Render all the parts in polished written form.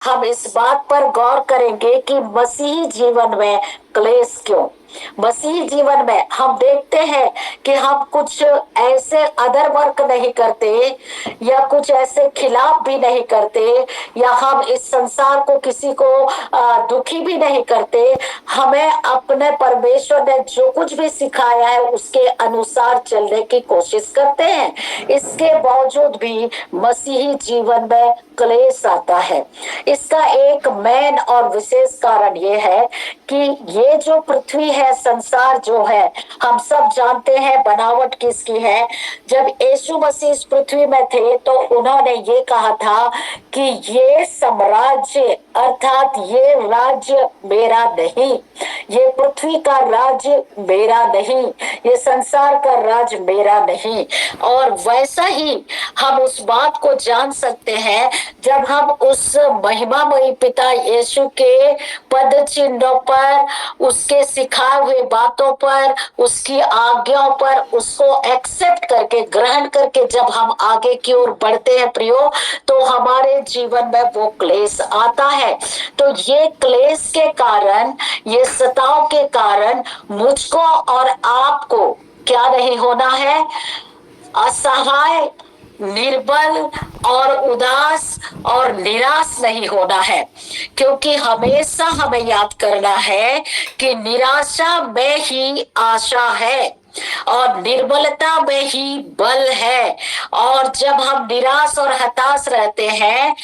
हम इस बात पर गौर करेंगे कि मसीही जीवन में क्लेश क्यों। मसीही जीवन में हम देखते हैं कि हम कुछ ऐसे अदर वर्क नहीं करते या कुछ ऐसे खिलाफ भी नहीं करते, या हम इस संसार को किसी को दुखी भी नहीं करते। हमें अपने परमेश्वर ने जो कुछ भी सिखाया है उसके अनुसार चलने की कोशिश करते हैं। इसके बावजूद भी मसीही जीवन में क्लेश आता है। इसका एक मेन और विशेष कारण ये है कि ये जो पृथ्वी है, संसार जो है, हम सब जानते हैं बनावट किसकी है। जब यीशु मसीह इस पृथ्वी में थे तो उन्होंने ये कहा था कि ये साम्राज्य अर्थात ये राज्य मेरा नहीं, ये पृथ्वी का राज्य मेरा नहीं, ये संसार का राज मेरा नहीं। और वैसा ही हम उस बात को जान सकते हैं जब हम उस महिमामयी पिता यीशु के पद चिन्हों पर, उसके सिखाए हुए बातों पर, उसकी आज्ञाओं पर उसको एक्सेप्ट करके, ग्रहण करके जब हम आगे की ओर बढ़ते हैं प्रियो, तो हमारे जीवन में वो क्लेश आता है। तो ये क्लेश के कारण, ये सताव के कारण मुझको और आपको क्या नहीं होना है? असहाय, निर्बल और उदास और निराश नहीं होना है। क्योंकि हमेशा हमें याद करना है कि निराशा में ही आशा है और निर्बलता में ही बल है। और जब हम निराश और हताश रहते हैं,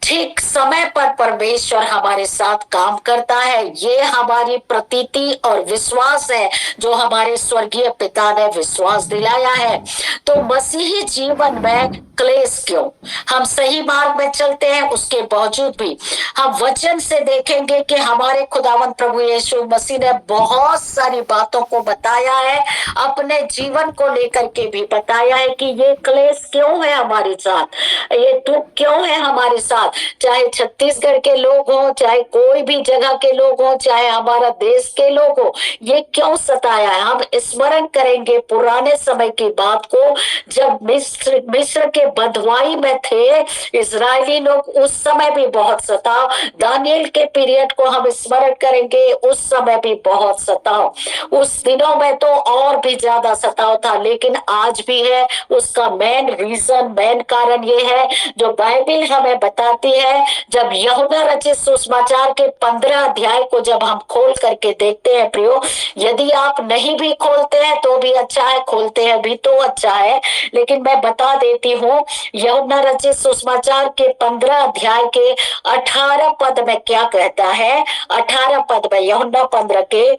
ठीक समय पर परमेश्वर हमारे साथ काम करता है। ये हमारी प्रतीति और विश्वास है जो हमारे स्वर्गीय पिता ने विश्वास दिलाया है। तो मसीही जीवन में क्लेश क्यों? हम सही मार्ग में चलते हैं, उसके बावजूद भी हम वचन से देखेंगे कि हमारे खुदावंद प्रभु यीशु मसीह ने बहुत सारी बातों को बताया है, अपने जीवन को लेकर के भी बताया है कि ये क्लेश क्यों है हमारे साथ, ये दुख क्यों है हमारे साथ। चाहे छत्तीसगढ़ के लोग हो, चाहे कोई भी जगह के लोग हो, चाहे हमारा देश के लोग हो, ये क्यों सताया है। हम स्मरण करेंगे पुराने समय की बात को, जब मिस्र के बंधुआई में थे इजरायली लोग, उस समय भी बहुत सताव। दानियल के पीरियड को हम स्मरण करेंगे, उस समय भी बहुत सताव। उस दिनों में तो और भी ज्यादा सताव था, लेकिन आज भी है। उसका मेन रीजन, मेन कारण ये है जो बाइबल हमें बताती है। जब यूहन्ना रचित सुसमाचार के 15 अध्याय को जब हम खोल करके देखते हैं प्रियो, यदि आप नहीं भी खोलते हैं तो भी अच्छा है, खोलते हैं भी तो अच्छा है, लेकिन मैं बता देती हूँ यूहन्ना रचित सुसमाचार के 15 अध्याय के 18 पद में क्या कहता है। 18 पद में यूहन्ना 15 के,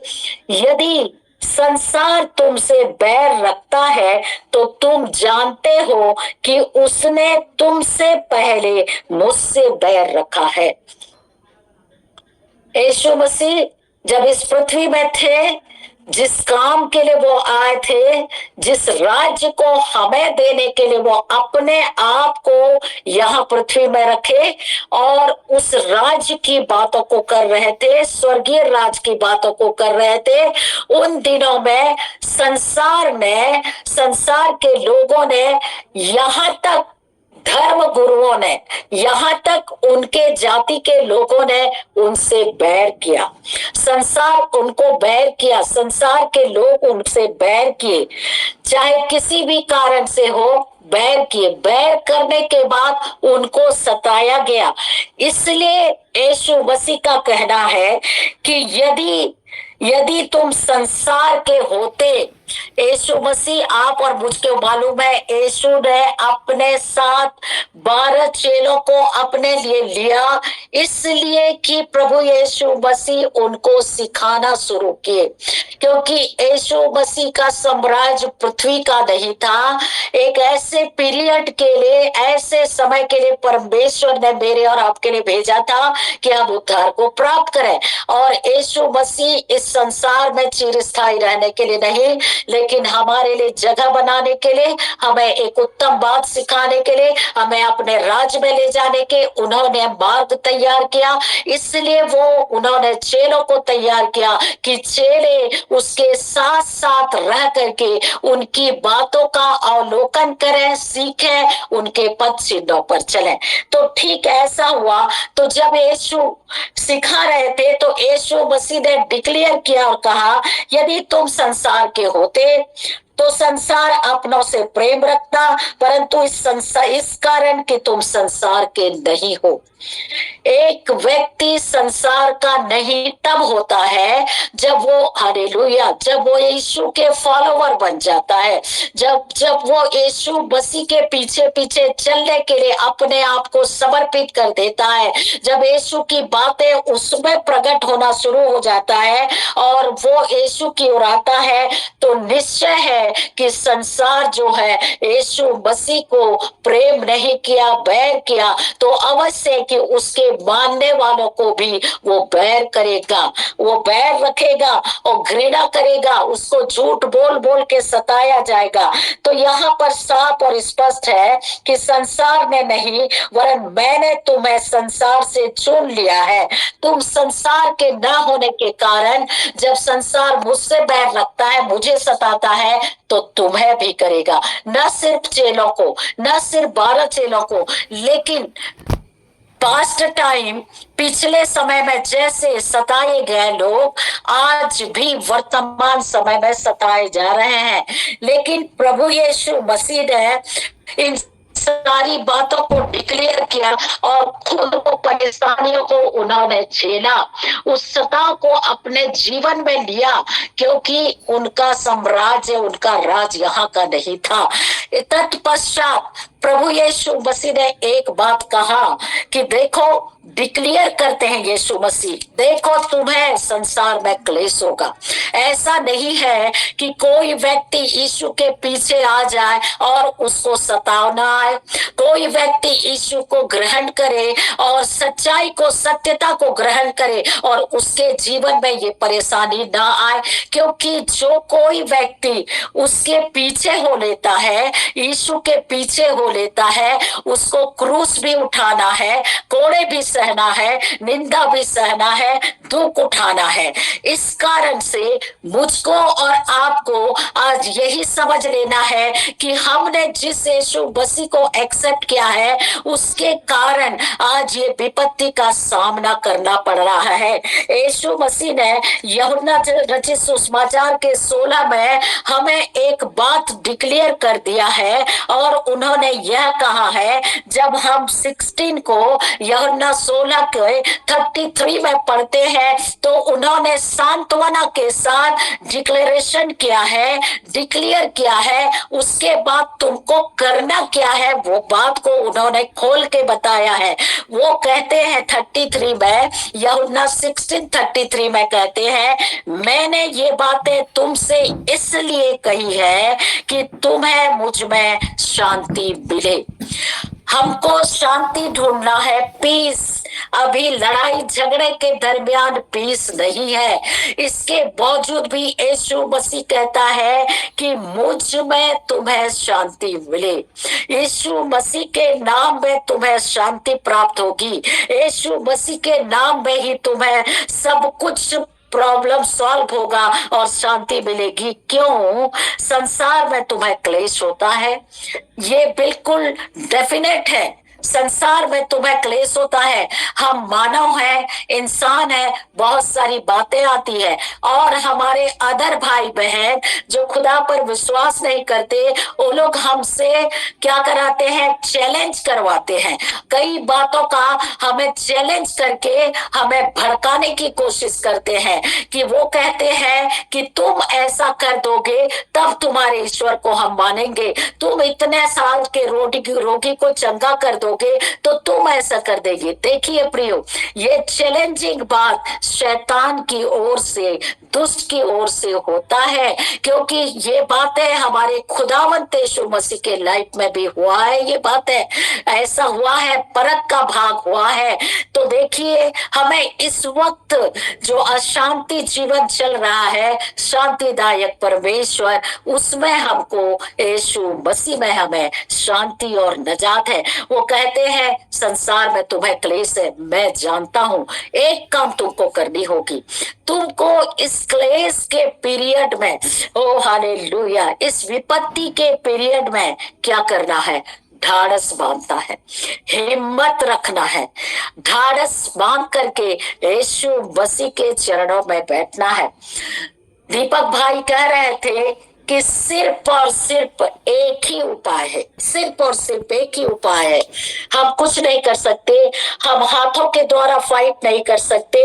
यदि संसार तुमसे बैर रखता है तो तुम जानते हो कि उसने तुमसे पहले मुझसे बैर रखा है। यीशु मसीह जब इस पृथ्वी में थे, जिस काम के लिए वो आए थे, जिस राज्य को हमें देने के लिए वो अपने आप को यहाँ पृथ्वी में रखे और उस राज्य की बातों को कर रहे थे, स्वर्गीय राज्य की बातों को कर रहे थे। उन दिनों में संसार के लोगों ने, यहाँ तक धर्म गुरुओं ने, यहाँ तक उनके जाति के लोगों ने उनसे बैर किया। संसार उनको बैर किया, संसार के लोग उनसे बैर किए, चाहे किसी भी कारण से हो, बैर किए। बैर करने के बाद उनको सताया गया। इसलिए यीशु मसीह का कहना है कि यदि तुम संसार के होते, यीशु मसीह, आप और मुझको मालूम है, यीशु ने अपने साथ 12 चेलों को अपने लिए लिया, इसलिए कि प्रभु यीशु मसीह उनको सिखाना शुरू किए। क्योंकि यीशु मसीह का साम्राज्य पृथ्वी का नहीं था। एक ऐसे पीरियड के लिए, ऐसे समय के लिए परमेश्वर ने मेरे और आपके लिए भेजा था कि हम उद्धार को प्राप्त करें। और यीशु मसीह इस संसार में चिरस्थायी रहने के लिए नहीं, लेकिन हमारे लिए जगह बनाने के लिए, हमें एक उत्तम बात सिखाने के लिए, हमें अपने राज्य में ले जाने के उन्होंने मार्ग तैयार किया। इसलिए वो उन्होंने चेलों को तैयार किया कि चेले उसके साथ साथ रह करके उनकी बातों का अवलोकन करें, सीखें, उनके पद चिन्हों पर चलें। तो ठीक ऐसा हुआ। तो जब यीशु सिखा रहे थे तो यीशु मसीह ने डिक्लेयर किया और कहा, यदि तुम संसार के होते तो संसार अपनों से प्रेम रखता, परंतु इस कारण कि तुम संसार के नहीं हो। एक व्यक्ति संसार का नहीं तब होता है जब वो, हालेलुया, जब वो यीशु के फॉलोवर बन जाता है, जब वो यीशु मसीह के पीछे पीछे चलने के लिए अपने आप को समर्पित कर देता है, जब यीशु की बातें उसमें प्रकट होना शुरू हो जाता है और वो यीशु की ओर आता है, तो निश्चय है कि संसार जो है यीशु मसीह को प्रेम नहीं किया, बैर किया, तो अवश्य कि उसके मानने वालों को भी वो बैर करेगा, वो बैर रखेगा और घृणा करेगा, उसको झूठ बोल बोल के सताया जाएगा। तो यहाँ पर साफ और स्पष्ट है कि संसार में नहीं, वरन मैंने तुम्हें संसार से चुन लिया है। तुम संसार के न होने के कारण जब संसार मुझसे बैर रखता है, मुझे सताता है, तो तुम्हें भी करेगा। न सिर्फ चेलों को, न सिर्फ 12 चेलों को, लेकिन पास्ट टाइम, पिछले समय में जैसे सताए गए लोग आज भी वर्तमान समय में सताए जा रहे हैं। लेकिन प्रभु यीशु मसीह ने इन सारी बातों को डिक्लेयर किया और खुद को, परेशानियों को उन्होंने झेला, उस सताव को अपने जीवन में लिया, क्योंकि उनका साम्राज्य, उनका राज यहाँ का नहीं था। तत्पश्चात प्रभु यीशु मसीह ने एक बात कहा कि देखो, डिक्लेयर करते हैं यीशु मसीह, देखो तुम्हें संसार में क्लेश होगा। ऐसा नहीं है कि कोई व्यक्ति यीशु के पीछे आ जाए और उसको सताव ना आए, कोई व्यक्ति यीशु को ग्रहण करे और सच्चाई को, सत्यता को ग्रहण करे और उसके जीवन में ये परेशानी ना आए। क्योंकि जो कोई व्यक्ति उसके पीछे हो लेता है, यीशु के पीछे हो लेता है, उसको क्रूस भी उठाना है, कोड़े भी सहना है, निंदा भी सहना है, दुख उठाना है। इस कारण से मुझको और आपको आज यही समझ लेना है कि हमने जिस यीशु मसीह को एक्सेप्ट किया है, उसके कारण आज ये विपत्ति का सामना करना पड़ रहा है। यीशु मसीह ने यूहन्ना रचित सुसमाचार के 16 में हमें एक बात डिक्लेयर कर दिया है और उन्होंने यह कहा है, जब हम 16 को यूहन्ना 16 के 33 में पढ़ते हैं, तो उन्होंने सांत्वना के साथ डिक्लेरेशन किया है, डिक्लेयर किया है। उसके बाद तुमको करना क्या है, वो बात को उन्होंने खोल के बताया है। वो कहते हैं 33 में, यूहन्ना 16:33 में कहते हैं, मैंने ये बातें तुमसे इसलिए कही है कि तुम्हें मुझ में शांति मिले। हमको शांति ढूंढना है, पीस। अभी लड़ाई झगड़े के दरमियान पीस नहीं है। इसके बावजूद भी यीशु मसीह कहता है कि मुझ में तुम्हें शांति मिले। यीशु मसीह के नाम में तुम्हें शांति प्राप्त होगी। यीशु मसीह के नाम में ही तुम्हें सब कुछ प्रॉब्लम सॉल्व होगा और शांति मिलेगी। क्यों? संसार में तुम्हें क्लेश होता है, ये बिल्कुल डेफिनेट है। संसार में तुम्हें क्लेश होता है। हम मानव हैं, इंसान है, बहुत सारी बातें आती है और हमारे अदर भाई बहन जो खुदा पर विश्वास नहीं करते, वो लोग हमसे क्या कराते हैं? चैलेंज करवाते हैं। कई बातों का हमें चैलेंज करके हमें भड़काने की कोशिश करते हैं कि वो कहते हैं कि तुम ऐसा कर दोगे तब तुम्हारे ईश्वर को हम मानेंगे, तुम इतने साल के रोगी को चंगा कर दोगे तो तुम ऐसा कर देगी। देखिए प्रियो, ये चैलेंजिंग बात शैतान की ओर से, दुष्ट की ओर से होता है, क्योंकि ये बातें हमारे खुदावंत यीशु मसीह के लाइफ में भी हुआ है। ये बातें ऐसा हुआ है, परख का भाग हुआ है। तो देख देखिए, हमें इस वक्त जो अशांति जीवन चल रहा है, शांतिदायक परमेश्वर, उसमें हमको यीशु मसीह में हमें शांति और नजात है। वो कहते हैं संसार में तुम्हें क्लेश है, मैं जानता हूं, एक काम तुमको करनी होगी, तुमको इस क्लेश के पीरियड में, ओ हालेलुया, इस विपत्ति के पीरियड में क्या करना है? ढाढ़स बांधता है, हिम्मत रखना है, ढाढ़स बांध करके यीशु मसीह के चरणों में बैठना है। दीपक भाई कह रहे थे कि सिर्फ और सिर्फ एक ही उपाय है, सिर्फ और सिर्फ एक ही उपाय है। हम कुछ नहीं कर सकते, हम हाथों के द्वारा फाइट नहीं कर सकते।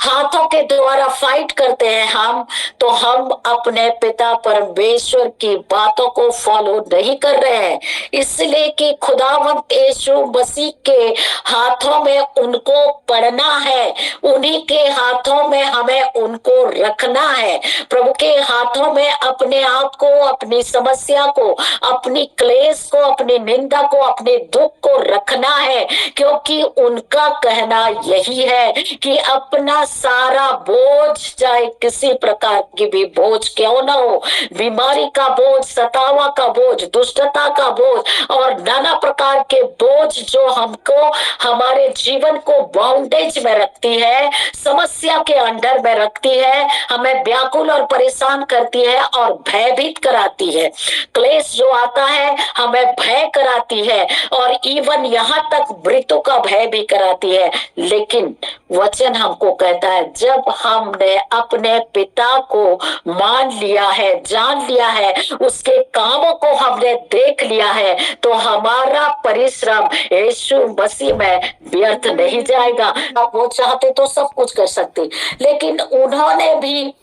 हाथों के द्वारा फाइट करते हैं हम, तो हम अपने पिता परमेश्वर की बातों को फॉलो नहीं कर रहे हैं। इसलिए कि खुदावंत यीशु मसीह के हाथों में उनको पढ़ना है, उन्हीं के हाथों में हमें उनको रखना है। प्रभु के हाथों में अपने आप को, अपनी समस्या को, अपनी क्लेश को, अपनी निंदा को, अपने दुख को रखना है, क्योंकि उनका कहना यही है कि अपना सारा बोझ, चाहे किसी प्रकार की भी बोझ क्यों ना हो, बीमारी का बोझ, सतावा का बोझ, दुष्टता का बोझ और नाना प्रकार के बोझ जो हमको, हमारे जीवन को बाउंडेज में रखती है, समस्या के अंडर में रखती है, हमें व्याकुल और परेशान करती है और भयभीत कराती है। क्लेश जो आता है हमें भय कराती है और इवन यहाँ तक मृत्यु का भय भी कराती है। लेकिन वचन हमको कहता है, जब हमने अपने पिता को मान लिया है, जान लिया है, उसके कामों को हमने देख लिया है, तो हमारा परिश्रम यीशु मसीह में व्यर्थ नहीं जाएगा। आप वो चाहते तो सब कुछ कर सकते, लेकिन उन्होंने भी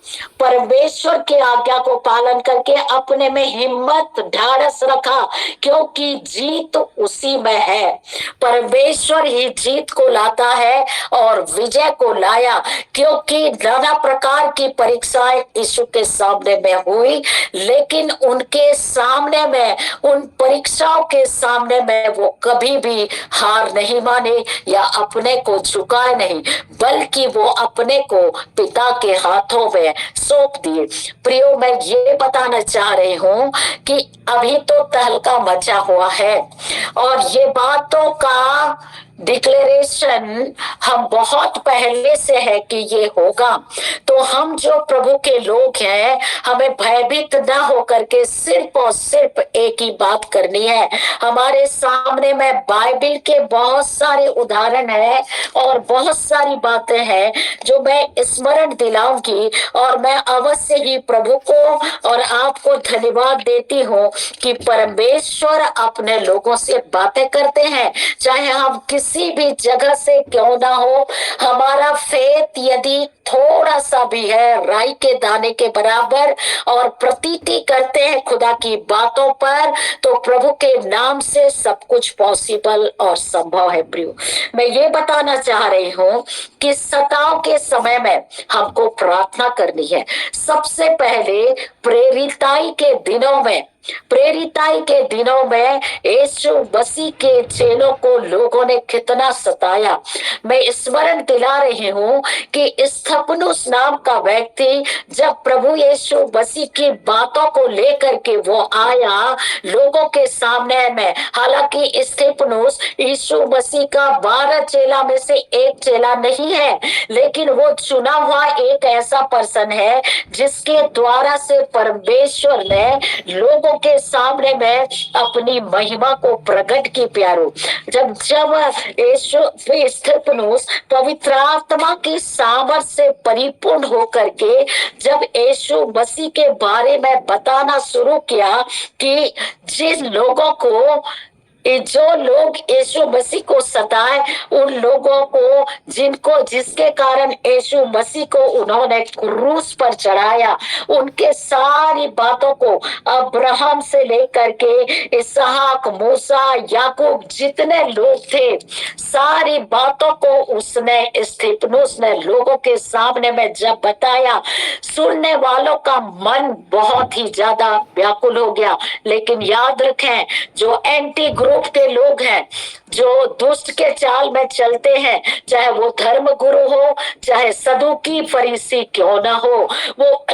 परमेश्वर की आज्ञा को पालन करके अपने में हिम्मत, ढाढ़स रखा, क्योंकि जीत उसी में है। परमेश्वर ही जीत को लाता है और विजय को लाया, क्योंकि नाना प्रकार की परीक्षाएं यीशु के सामने में हुई, लेकिन उनके सामने में, उन परीक्षाओं के सामने में वो कभी भी हार नहीं माने या अपने को झुकाए नहीं, बल्कि वो अपने को पिता के हाथों में सौंप दिए। प्रियो, मैं ये बताना चाह रही हूँ कि अभी तो तहलका मचा हुआ है और ये बातों का डिक्लेरेशन हम बहुत पहले से है कि ये होगा। तो हम जो प्रभु के लोग हैं, हमें भयभीत न होकर के सिर्फ और सिर्फ एक ही बात करनी है। हमारे सामने में बाइबल के बहुत सारे उदाहरण है और बहुत सारी बातें हैं जो मैं स्मरण दिलाऊंगी, और मैं अवश्य ही प्रभु को और आपको धन्यवाद देती हूँ कि परमेश्वर अपने लोगों से बातें करते हैं, चाहे हम किसी भी जगह से क्यों ना हो। हमारा फेथ यदि थोड़ा सा भी है, राई के दाने के बराबर, और प्रतीति करते हैं खुदा की बातों पर, तो प्रभु के नाम से सब कुछ पॉसिबल और संभव है। प्रियो, मैं ये बताना चाह रही हूँ कि सताव के समय में हमको प्रार्थना करनी है। सबसे पहले प्रेरिताई के दिनों में, प्रेरिताई के दिनों में यीशु मसीह के चेलों को लोगों ने कितना सताया। मैं स्मरण दिला रही हूँ कि स्थिफनुस नाम का व्यक्ति जब प्रभु यीशु मसीह की बातों को लेकर के वो आया लोगों के सामने में, हालांकि स्थिफनुस यीशु मसीह का 12 चेला में से एक चेला नहीं है, लेकिन वो चुना हुआ एक ऐसा पर्सन है जिसके द्वारा से परमेश्वर ने लोगों के सामने में अपनी महिमा को प्रकट की। प्यारो, जब यीशु स्थिफनुस पवित्र आत्मा की सामर्थ से परिपूर्ण होकर के जब यीशु मसीह के बारे में बताना शुरू किया कि जिन लोगों को, जो लोग यीशु मसीह को सताए, उन लोगों को जिसके कारण यीशु मसीह को उन्होंने क्रूस पर चढ़ाया, उनके सारी बातों को अब्राहम से लेकर के इसहाक, मूसा, याकूब, जितने लोग थे, सारी बातों को उसने, स्थिफनुस ने लोगों के सामने में जब बताया, सुनने वालों का मन बहुत ही ज्यादा व्याकुल हो गया। लेकिन याद रखें, जो एंटी ग्रुप यूरोप के लोग हैं जो दुष्ट के चाल में चलते हैं, चाहे वो धर्म गुरु हो, चाहे सदुकी फरीसी क्यों ना हो, वो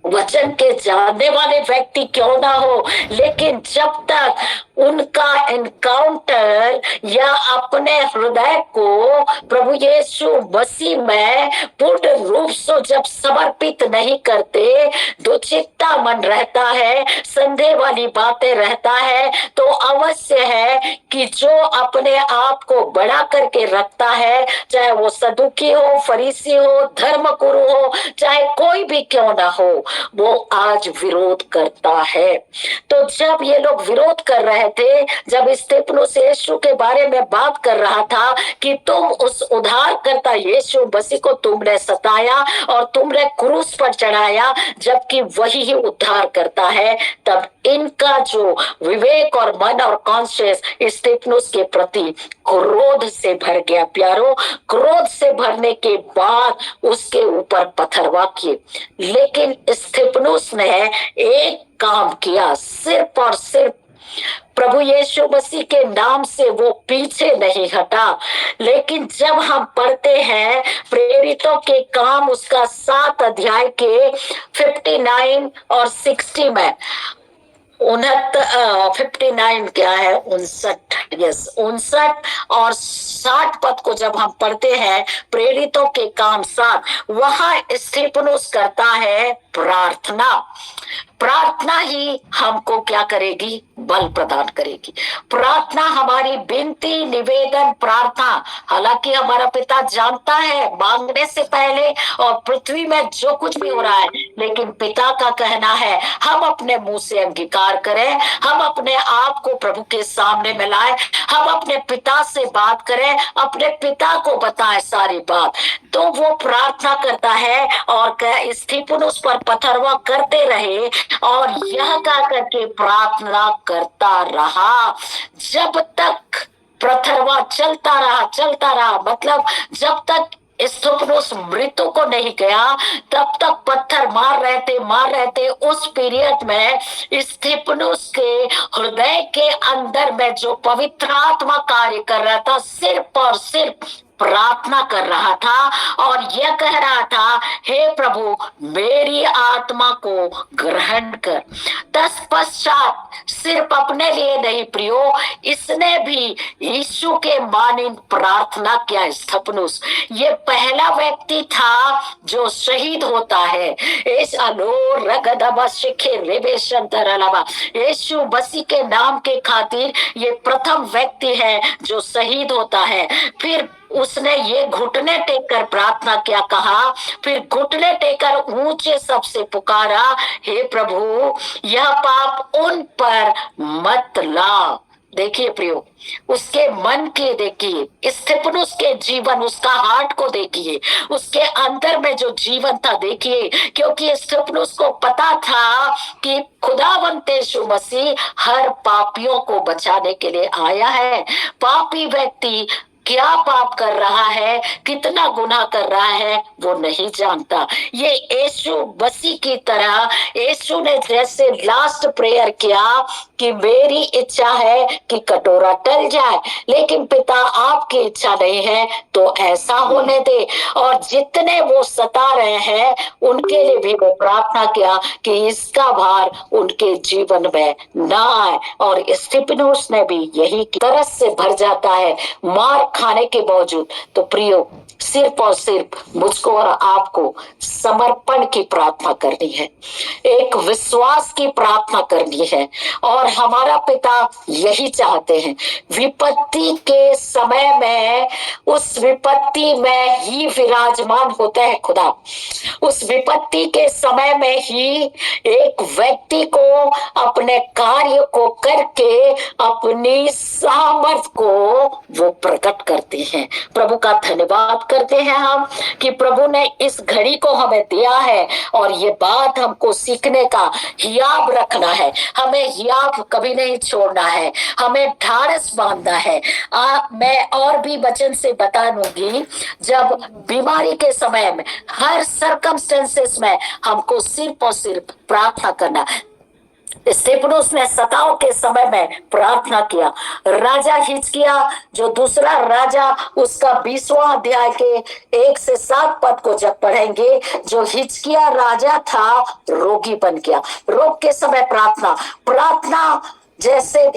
वचन के जानने वाले व्यक्ति क्यों ना हो, लेकिन जब तक उनका एनकाउंटर या अपने हृदय को प्रभु यीशु मसीह में पूर्ण रूप से जब समर्पित नहीं करते, दुचित्ता मन रहता है, संदेह वाली बातें रहता है, तो अवश्य है कि जो अपने आप को बड़ा करके रखता है, चाहे वो सदुकी हो, फरीसी हो, धर्म गुरु हो, चाहे कोई भी क्यों ना हो, वो आज विरोध करता है। तो जब ये लोग विरोध कर रहे थे, जब स्तेफनुस यीशु के बारे में बात कर रहा था कि तुम उस उद्धारकर्ता यीशु मसीह को तुमने सताया और तुमने क्रूस पर चढ़ाया, जबकि वही ही उद्धार करता है, तब इनका जो विवेक और मन और कॉन्शियस स्तेफनुस के प्रति क्रोध से भर गया। प्यारो, क्रोध से भरने के बाद उसके ऊपर पथरवा किए, लेकिन स्तेफनुस ने एक काम किया, सिर्फ और सिर्फ प्रभु यीशु मसीह के नाम से वो पीछे नहीं हटा। लेकिन जब हम पढ़ते हैं प्रेरितों के काम उसका 7 अध्याय के 59 और 60 में, 59 क्या है, 59 और 60 पद को जब हम पढ़ते हैं, प्रेरितों के काम 7, वहां स्तेफनुस करता है प्रार्थना। प्रार्थना ही हमको क्या करेगी, बल प्रदान करेगी। प्रार्थना हमारी विनती, निवेदन, प्रार्थना, हालांकि हमारा पिता जानता है मांगने से पहले और पृथ्वी में जो कुछ भी हो रहा है, लेकिन पिता का कहना है हम अपने मुंह से अंगीकार करें, हम अपने आप को प्रभु के सामने मिलाएं, हम अपने पिता से बात करें, अपने पिता को बताएं सारी बात। तो वो प्रार्थना करता है और स्तेफनुस पर पथरवा करते रहे और यह कह करके प्रार्थना करता रहा जब तक पथरवा चलता रहा, मतलब जब तक स्तेफनुस मृत्यु को नहीं गया, तब तक पत्थर मार रहे थे। उस पीरियड में स्तेफनुस के हृदय के अंदर में जो पवित्र आत्मा कार्य कर रहा था, सिर्फ और सिर्फ प्रार्थना कर रहा था और यह कह रहा था, हे प्रभु मेरी आत्मा को ग्रहण कर। तत्पश्चात सिर्फ अपने लिए नहीं प्रियो, इसने भी यीशु के मानिंद प्रार्थना किया। स्तेफनुस ये पहला व्यक्ति था जो शहीद होता है। यीशु मसीह के नाम के खातिर ये प्रथम व्यक्ति है जो शहीद होता है। फिर उसने ये घुटने टेक कर प्रार्थना किया, कहा, फिर घुटने टेकर ऊंचे सबसे पुकारा, हे प्रभु यह पाप उन पर मत ला। देखिए प्रियो, उसके मन के देखिए, स्तेफनुस के जीवन, उसका हार्ट को देखिए, उसके अंदर में जो जीवन था देखिए, क्योंकि स्तेफनुस को पता था कि खुदावंत यीशु मसीह हर पापियों को बचाने के लिए आया है। पापी व्यक्ति क्या पाप कर रहा है, कितना गुनाह कर रहा है, वो नहीं जानता। ये यीशु मसीह की तरह, यीशु ने जैसे लास्ट प्रेयर किया कि मेरी इच्छा है कि कटोरा टल जाए, लेकिन पिता आपकी इच्छा नहीं है तो ऐसा होने दे। और जितने वो सता रहे हैं उनके लिए भी वो प्रार्थना किया कि इसका भार उनके जीवन में ना आए। और स्तेफनुस ने भी यही तरस से भर जाता है मार खाने के बावजूद। तो प्रियो, सिर्फ और सिर्फ मुझको और आपको समर्पण की प्रार्थना करनी है, एक विश्वास की प्रार्थना करनी है। और हमारा पिता यही चाहते हैं, विपत्ति के समय में, उस विपत्ति में ही विराजमान होता है खुदा। उस विपत्ति के समय में ही एक व्यक्ति को अपने कार्य को करके अपनी सामर्थ को वो प्रकट करते हैं। प्रभु का धन्यवाद करते हैं हम कि प्रभु ने इस घड़ी को हमें दिया है और ये बात हमको सीखने का हियाब रखना है। हमें हियाब कभी नहीं छोड़ना है, हमें ढाढ़स बांधना है। मैं और भी वचन से बता दूंगी, जब बीमारी के समय में, हर सर्कमस्टेंसेस में हमको सिर्फ और सिर्फ प्रार्थना करना। स्तिफनुस ने सताव के समय में प्रार्थना किया। राजा हिजकिय्याह जो दूसरा राजा, उसका 20वां अध्याय के 1 से 7 पद को जब पढ़ेंगे, जो हिजकिय्याह राजा था रोगी बन गया। रोग के समय प्रार्थना, प्रार्थना जैसे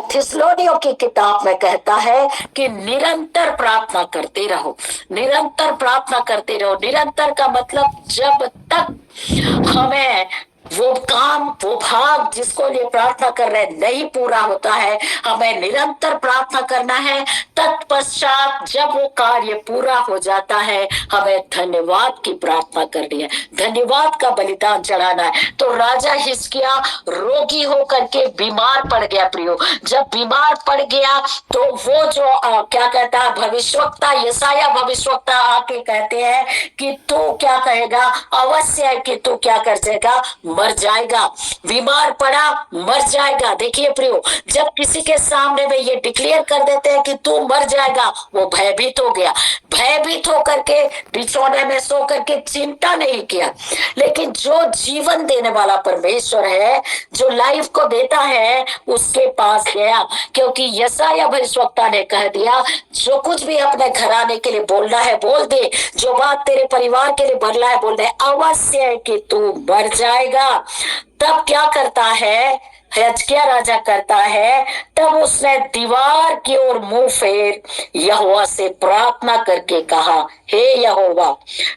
थिस्सलुनीयों की किताब में कहता है कि निरंतर प्रार्थना करते रहो, निरंतर प्रार्थना करते रहो। निरंतर का मतलब जब तक हमें वो काम, वो भाग जिसको लिए प्रार्थना कर रहे हैं नहीं पूरा होता है, हमें निरंतर प्रार्थना करना है। तत्पश्चात जब वो कार्य पूरा हो जाता है, हमें धन्यवाद की प्रार्थना करनी है, धन्यवाद का बलिदान चढ़ाना है। तो राजा हिजकिय्याह रोगी होकर के बीमार पड़ गया प्रियो। जब बीमार पड़ गया तो वो जो क्या कहता है, भविष्यवक्ता यशायाह भविष्यवक्ता आके कहते हैं कि तू क्या कहेगा, अवश्य है कि तू क्या कर जाएगा, मर जाएगा। बीमार पड़ा, मर जाएगा। देखिए प्रियो, जब किसी के सामने में ये डिक्लेयर कर देते हैं कि तू मर जाएगा, वो भयभीत हो गया। भयभीत होकर के बिछौने में सो करके चिंता नहीं किया। लेकिन जो जीवन देने वाला परमेश्वर है, जो लाइफ को देता है, उसके पास गया। क्योंकि यशायाह भविष्यवक्ता ने कह दिया, जो कुछ भी अपने घराने के लिए बोलना है बोल दे, जो बात तेरे परिवार के लिए बोलना है बोल दे, अवश्य है कि तू मर जाएगा। तब क्या करता है हिजकिय्याह राजा, करता है तब उसने दीवार की ओर मुंह फेर यहोवा से प्रार्थना करके कहा, हे यहोवा,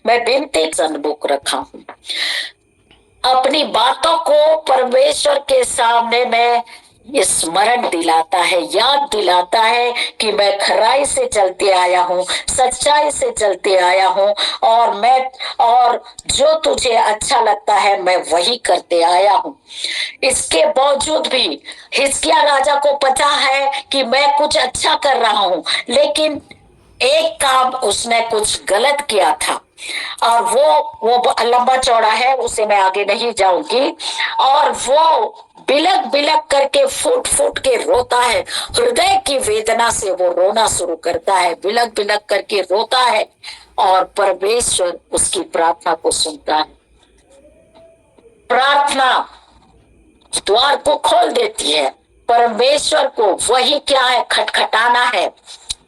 मैं विनती सन्मुख रखा हूं। अपनी बातों को परमेश्वर के सामने में स्मरण दिलाता है, याद दिलाता है कि मैं खराई से चलते आया हूँ, सच्चाई से चलते आया हूँ, और जो तुझे अच्छा लगता है मैं वही करते आया हूँ। इसके बावजूद भी हिजकिय्याह राजा को पता है कि मैं कुछ अच्छा कर रहा हूँ, लेकिन एक काम उसने कुछ गलत किया था, और वो लंबा चौड़ा है, उसे मैं आगे नहीं जाऊंगी। और वो बिलक बिलक करके फूट फूट के रोता है, हृदय की वेदना से वो रोना शुरू करता है, बिलक बिलक करके रोता है, और परमेश्वर उसकी प्रार्थना को सुनता है। प्रार्थना द्वार को खोल देती है। परमेश्वर को वही क्या है, खटखटाना है।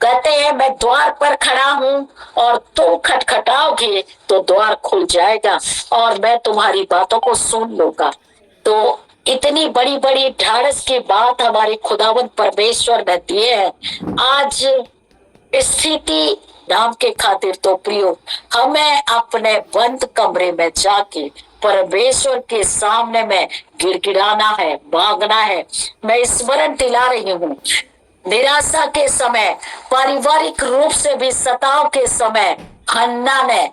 कहते हैं मैं द्वार पर खड़ा हूँ और तुम खटखटाओगे तो द्वार खुल जाएगा और मैं तुम्हारी बातों को सुन लूंगा। तो इतनी बड़ी बड़ी ढाढ़स की बात हमारे खुदावंद परमेश्वर ने दिए हैं। आज स्थिति नाम के खातिर तो प्रियो, हमें अपने बंद कमरे में जाके परमेश्वर के सामने में गिड़गिड़ाना है, मांगना है। मैं स्मरण दिला रही हूँ, निराशा के समय, पारिवारिक रूप से भी सताव के समय हन्ना ने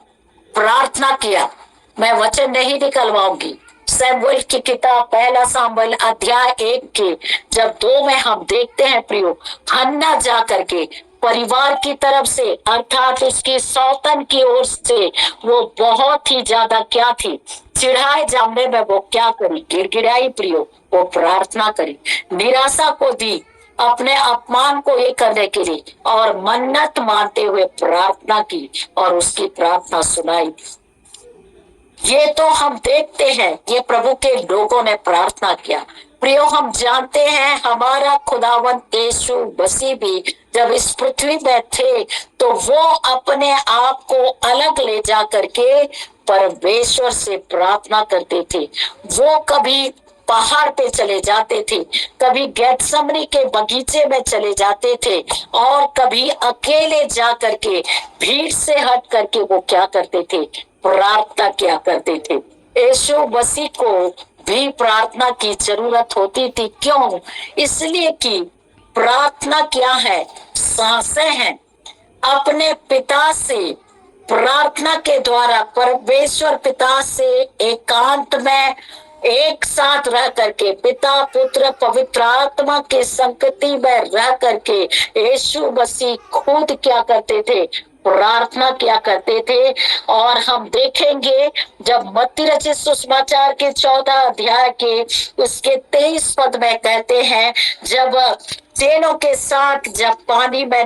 प्रार्थना किया। मैं वचन नहीं निकलवाऊंगी। शमूएल की किताब 1 शमूएल अध्याय 1 के जब 2 में हम देखते हैं प्रियो, हन्ना जा करके परिवार की तरफ से, अर्थात उसकी सौतन की ओर से वो बहुत ही ज्यादा क्या थी, चिढ़ाए जाने में वो क्या करी, गिड़गिड़ाई प्रियो, वो प्रार्थना करी, निराशा को दी, अपने अपमान को ये करने के लिए, और मन्नत मानते हुए प्रार्थना की और उसकी प्रार्थना सुनाई। ये तो हम देखते हैं, ये प्रभु के लोगों ने प्रार्थना किया। प्रियो, हम जानते हैं हमारा खुदावंत यीशु मसीह भी जब इस पृथ्वी में थे तो वो अपने आप को अलग ले जा करके परमेश्वर से प्रार्थना करते थे। वो कभी पहाड़ पे चले जाते थे, कभी गेतसमनी के बगीचे में चले जाते थे, और कभी अकेले जा करके भीड़ से हट करके वो क्या करते थे, प्रार्थना किया करते थे। यीशु मसीह को भी प्रार्थना की जरूरत होती थी। क्यों? इसलिए कि प्रार्थना क्या है, सांसें हैं। अपने पिता से प्रार्थना के द्वारा परमेश्वर पिता से एकांत में एक साथ रह करके, पिता पुत्र पवित्र आत्मा के संगति में रह करके यीशु मसीह खुद क्या करते थे, प्रार्थना क्या करते थे। और हम देखेंगे जब मत्ती रचित सुसमाचार के 14 अध्याय के उसके 23 पद में कहते हैं, जब चेलों के साथ जब पानी में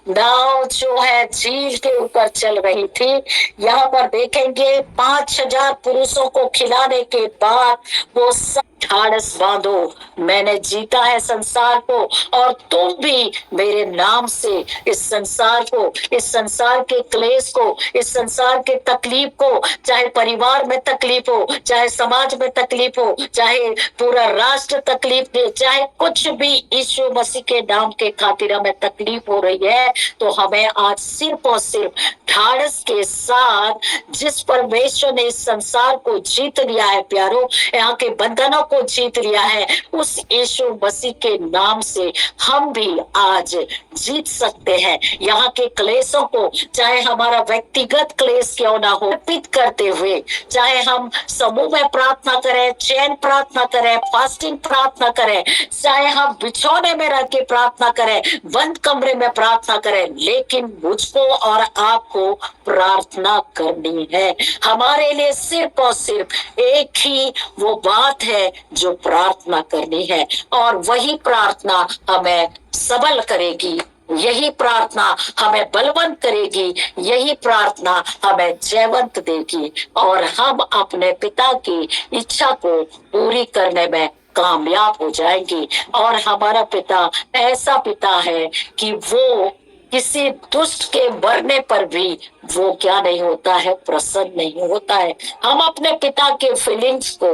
नाव जो है झील के ऊपर चल रही थी, यहाँ पर देखेंगे 5000 पुरुषों को खिलाने के बाद वो सब ढाढ़स बांधो, मैंने जीता है संसार को, और तुम भी मेरे नाम से इस संसार को, इस संसार के क्लेश को, इस संसार के तकलीफ को, चाहे परिवार में तकलीफ हो, चाहे समाज में तकलीफ हो, चाहे पूरा राष्ट्र तकलीफ दे, चाहे कुछ भी यीशु मसीह के नाम के खातिर हमें तकलीफ हो रही है, तो हमें आज सिर्फ और सिर्फ ढाढ़स के साथ, जिस परमेश्वर ने इस संसार को जीत लिया है प्यारो, यहाँ के बंधनों को जीत लिया है, उस यीशु मसीह के नाम से हम भी आज जीत सकते हैं। यहाँ के क्लेशों को, चाहे हमारा व्यक्तिगत क्लेश क्यों ना हो, अर्पित करते हुए, चाहे हम समूह में प्रार्थना करें, चैन प्रार्थना करें, फास्टिंग प्रार्थना करें, चाहे हम बिछौने में रह के प्रार्थना करें, बंद कमरे में प्रार्थना करें, लेकिन मुझको और आपको प्रार्थना करनी है। हमारे लिए सिर्फ और सिर्फ एक ही वो बात है जो प्रार्थना करनी है, और वही प्रार्थना हमें सबल करेगी, यही प्रार्थना हमें बलवंत करेगी, यही प्रार्थना हमें जयवंत देगी, और हम अपने पिता की इच्छा को पूरी करने में कामयाब हो जाएंगे। और हमारा पिता ऐसा पिता है कि वो किसी दुष्ट के मरने पर भी वो क्या नहीं होता है, प्रसन्न नहीं होता है। हम अपने पिता के फीलिंग्स को,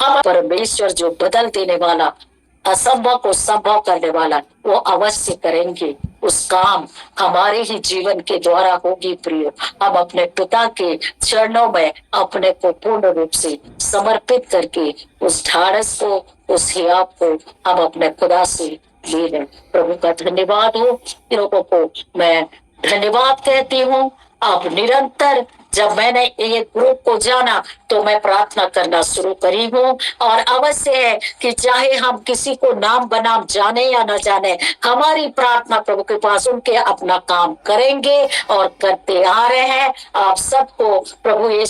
हम परमेश्वर जो बदल देने वाला, असंभव को संभव करने वाला, वो अवश्य करेंगे। उस काम हमारे ही जीवन के द्वारा होगी प्रिय। हम अपने पिता के चरणों में अपने को पूर्ण रूप से समर्पित करके उस ढाढ़स को, उस हियाव को हम अपने खुदा से ले लें। प्रभु का धन्यवाद हो। इन लोगों को मैं धन्यवाद कहती हूँ। अब निरंतर जब मैंने ये ग्रुप को जाना तो मैं प्रार्थना करना शुरू करी हूँ, और अवश्य है कि चाहे हम किसी को नाम बनाम जाने या न जाने, हमारी प्रार्थना प्रभु के पास उनके अपना काम करेंगे और करते आ रहे हैं। आप सबको प्रभु यीशु